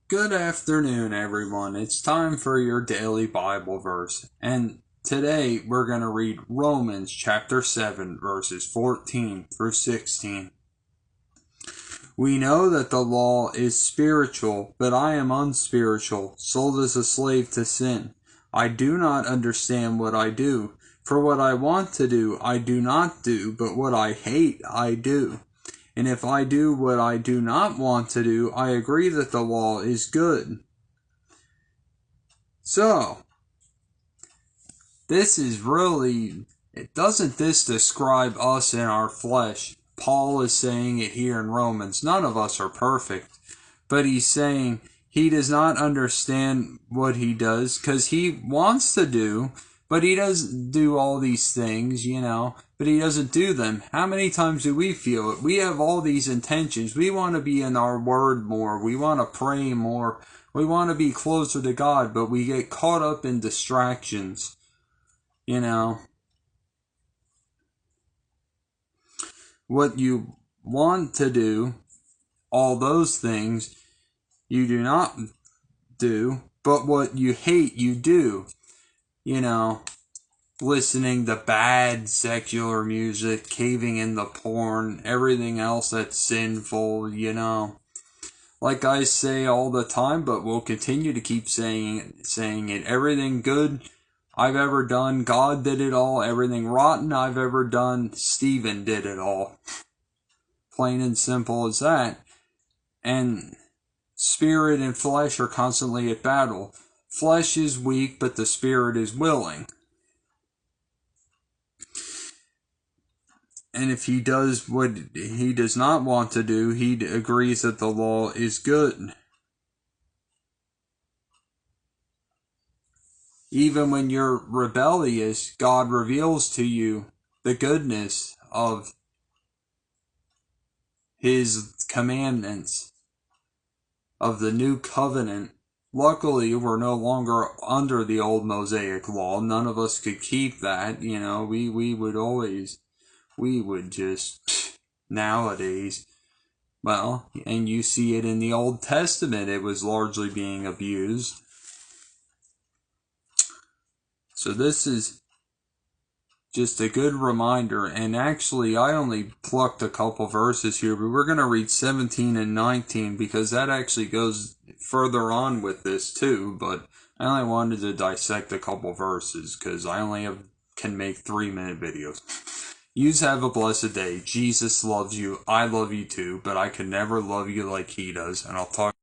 Good afternoon, everyone. It's time for your daily Bible verse. And today we're going to read Romans chapter 7, verses 14 through 16. We know that the law is spiritual, but I am unspiritual, sold as a slave to sin. I do not understand what I do. For what I want to do, I do not do, but what I hate, I do. And if I do what I do not want to do, I agree that the law is good. So, doesn't this describe us in our flesh? Paul is saying it here in Romans. None of us are perfect. But he's saying he does not understand what he does because he wants to do, but he doesn't do all these things, but he doesn't do them. How many times do we feel it? We have all these intentions. We want to be in our word more. We want to pray more. We want to be closer to God, but we get caught up in distractions. What you want to do, all those things, you do not do, but what you hate, you do. Listening to bad secular music, caving into porn, everything else that's sinful, Like I say all the time, but we'll continue to keep saying it. Everything good I've ever done, God did it all. Everything rotten I've ever done, Stephen did it all. Plain and simple as that. And spirit and flesh are constantly at battle. Flesh is weak, but the spirit is willing. And if he does what he does not want to do, he agrees that the law is good. Even when you're rebellious, God reveals to you the goodness of His commandments, of the new covenant. Luckily, we're no longer under the old Mosaic law. None of us could keep that, we would just, nowadays, well, and you see it in the Old Testament, it was largely being abused. So this is just a good reminder, and actually I only plucked a couple verses here, but we're going to read 17 and 19 because that actually goes further on with this too, but I only wanted to dissect a couple verses because I only can make 3-minute videos. Yous have a blessed day. Jesus loves you. I love you too, but I can never love you like He does, and I'll talk